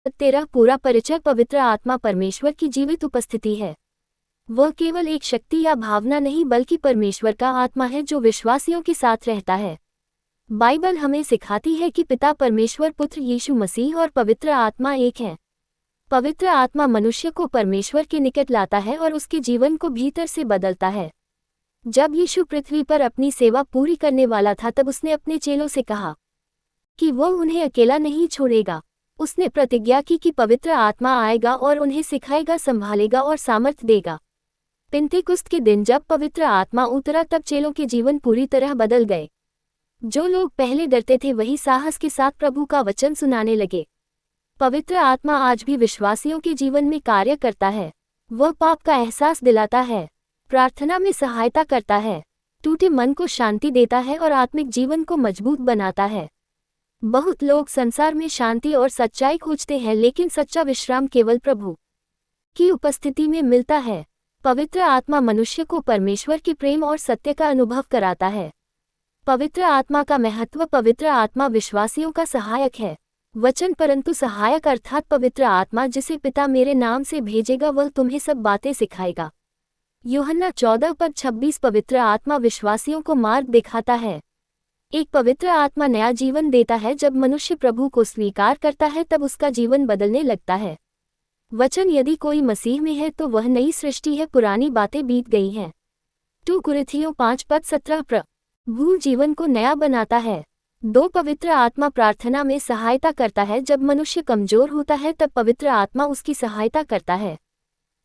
तेरा पूरा परिचय पवित्र आत्मा परमेश्वर की जीवित उपस्थिति है। वह केवल एक शक्ति या भावना नहीं बल्कि परमेश्वर का आत्मा है जो विश्वासियों के साथ रहता है। बाइबल हमें सिखाती है कि पिता परमेश्वर, पुत्र यीशु मसीह और पवित्र आत्मा एक है। पवित्र आत्मा मनुष्य को परमेश्वर के निकट लाता है और उसके जीवन को भीतर से बदलता है। जब यीशु पृथ्वी पर अपनी सेवा पूरी करने वाला था तब उसने अपने चेलों से कहा कि वह उन्हें अकेला नहीं छोड़ेगा। उसने प्रतिज्ञा की कि पवित्र आत्मा आएगा और उन्हें सिखाएगा, संभालेगा और सामर्थ देगा। पिंतेकुस्त के दिन जब पवित्र आत्मा उतरा तब चेलों के जीवन पूरी तरह बदल गए। जो लोग पहले डरते थे वही साहस के साथ प्रभु का वचन सुनाने लगे। पवित्र आत्मा आज भी विश्वासियों के जीवन में कार्य करता है। वह पाप का एहसास दिलाता है, प्रार्थना में सहायता करता है, टूटे मन को शांति देता है और आत्मिक जीवन को मजबूत बनाता है। बहुत लोग संसार में शांति और सच्चाई खोजते हैं, लेकिन सच्चा विश्राम केवल प्रभु की उपस्थिति में मिलता है। पवित्र आत्मा मनुष्य को परमेश्वर के प्रेम और सत्य का अनुभव कराता है। पवित्र आत्मा का महत्व। पवित्र आत्मा विश्वासियों का सहायक है। वचन परंतु सहायक अर्थात पवित्र आत्मा जिसे पिता मेरे नाम से भेजेगा वह तुम्हें सब बातें सिखाएगा। यूहन्ना 14:26। पवित्र आत्मा विश्वासियों को मार्ग दिखाता है। एक पवित्र आत्मा नया जीवन देता है। जब मनुष्य प्रभु को स्वीकार करता है तब उसका जीवन बदलने लगता है। वचन, यदि कोई मसीह में है तो वह नई सृष्टि है, पुरानी बातें बीत गई हैं। 2 कुरिन्थियों 5:17। प्रभु जीवन को नया बनाता है। 2 पवित्र आत्मा प्रार्थना में सहायता करता है। जब मनुष्य कमजोर होता है तब पवित्र आत्मा उसकी सहायता करता है।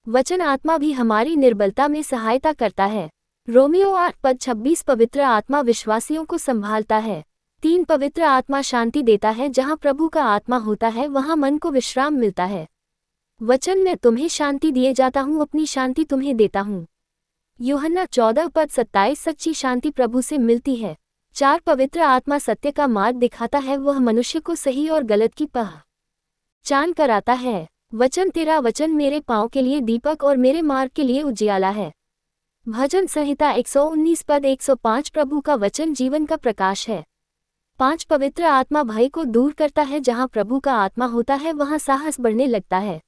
वचन आत्मा भी हमारी निर्बलता में सहायता करता है। रोमियो 8:26। पवित्र आत्मा विश्वासियों को संभालता है। 3 पवित्र आत्मा शांति देता है। जहाँ प्रभु का आत्मा होता है वहाँ मन को विश्राम मिलता है। वचन, मैं तुम्हें शांति दिए जाता हूँ, अपनी शांति तुम्हें देता हूँ। यूहन्ना 14:27। सच्ची शांति प्रभु से मिलती है। 4 पवित्र आत्मा सत्य का मार्ग दिखाता है। वह मनुष्य को सही और गलत की पहचान कराता है। वचन, तेरा वचन मेरे पाँव के लिए दीपक और मेरे मार्ग के लिए उजियाला है। भजन संहिता 119:105। प्रभु का वचन जीवन का प्रकाश है। 5 पवित्र आत्मा भय को दूर करता है। जहाँ प्रभु का आत्मा होता है वहाँ साहस बढ़ने लगता है।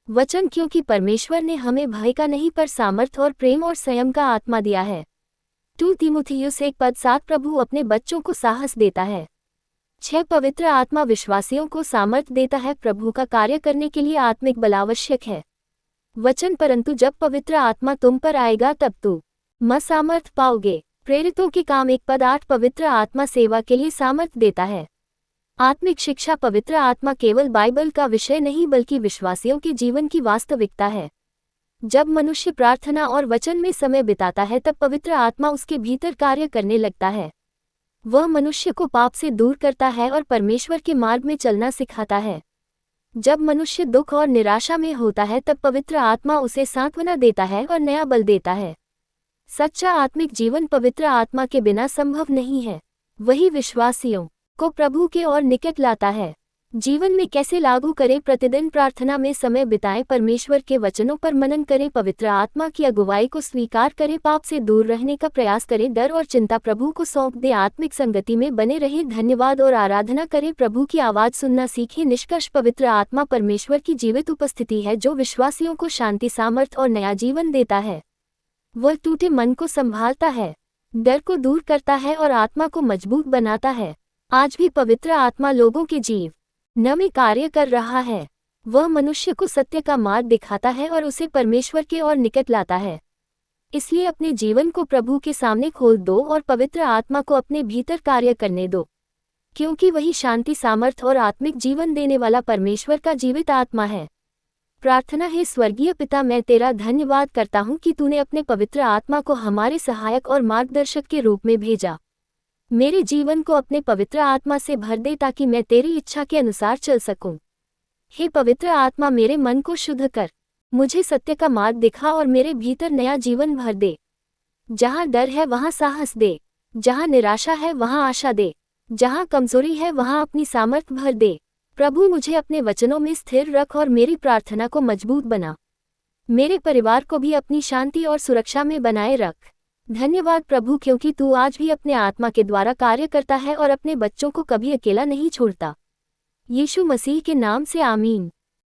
वचन, क्योंकि परमेश्वर ने हमें भय का नहीं पर सामर्थ और प्रेम और संयम का आत्मा दिया है। 2 तीमुथियुस 1:7। प्रभु अपने बच्चों को साहस देता है। 6 पवित्र आत्मा विश्वासियों को सामर्थ देता है। प्रभु का कार्य करने के लिए आत्मिक बल आवश्यक है। वचन, परंतु जब पवित्र आत्मा तुम पर आएगा तब तुम सामर्थ पाओगे। प्रेरितों के काम 1:8। पवित्र आत्मा सेवा के लिए सामर्थ देता है। आत्मिक शिक्षा। पवित्र आत्मा केवल बाइबल का विषय नहीं बल्कि विश्वासियों के जीवन की वास्तविकता है। जब मनुष्य प्रार्थना और वचन में समय बिताता है तब पवित्र आत्मा उसके भीतर कार्य करने लगता है। वह मनुष्य को पाप से दूर करता है और परमेश्वर के मार्ग में चलना सिखाता है। जब मनुष्य दुख और निराशा में होता है तब पवित्र आत्मा उसे सांत्वना देता है और नया बल देता है। सच्चा आत्मिक जीवन पवित्र आत्मा के बिना संभव नहीं है। वही विश्वासियों को प्रभु के और निकट लाता है। जीवन में कैसे लागू करें? प्रतिदिन प्रार्थना में समय बिताएं, परमेश्वर के वचनों पर मनन करें, पवित्र आत्मा की अगुवाई को स्वीकार करें, पाप से दूर रहने का प्रयास करें, डर और चिंता प्रभु को सौंप दें, आत्मिक संगति में बने रहें, धन्यवाद और आराधना करें, प्रभु की आवाज सुनना सीखें। निष्कर्ष, पवित्र आत्मा परमेश्वर की जीवित उपस्थिति है जो विश्वासियों को शांति, सामर्थ और नया जीवन देता है। वह टूटे मन को संभालता है, डर को दूर करता है और आत्मा को मजबूत बनाता है। आज भी पवित्र आत्मा लोगों के जीवन में कार्य कर रहा है। वह मनुष्य को सत्य का मार्ग दिखाता है और उसे परमेश्वर के और निकट लाता है। इसलिए अपने जीवन को प्रभु के सामने खोल दो और पवित्र आत्मा को अपने भीतर कार्य करने दो, क्योंकि वही शांति, सामर्थ और आत्मिक जीवन देने वाला परमेश्वर का जीवित आत्मा है। प्रार्थना है। स्वर्गीय पिता, मैं तेरा धन्यवाद करता हूँ कि तूने अपने पवित्र आत्मा को हमारे सहायक और मार्गदर्शक के रूप में भेजा। मेरे जीवन को अपने पवित्र आत्मा से भर दे ताकि मैं तेरी इच्छा के अनुसार चल सकूं। हे पवित्र आत्मा, मेरे मन को शुद्ध कर, मुझे सत्य का मार्ग दिखा और मेरे भीतर नया जीवन भर दे। जहाँ डर है वहाँ साहस दे, जहाँ निराशा है वहाँ आशा दे, जहाँ कमजोरी है वहाँ अपनी सामर्थ भर दे। प्रभु, मुझे अपने वचनों में स्थिर रख और मेरी प्रार्थना को मजबूत बना। मेरे परिवार को भी अपनी शांति और सुरक्षा में बनाए रख। धन्यवाद प्रभु, क्योंकि तू आज भी अपने आत्मा के द्वारा कार्य करता है और अपने बच्चों को कभी अकेला नहीं छोड़ता। यीशु मसीह के नाम से आमीन।